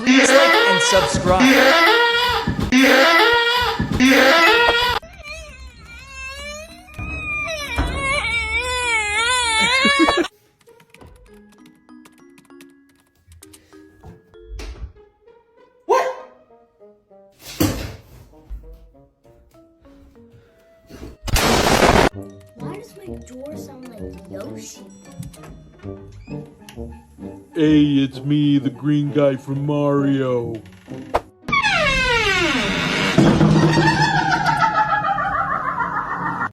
Please like and subscribe. Why does my door sound like Yoshi? Hey, it's me, the green guy from Mario.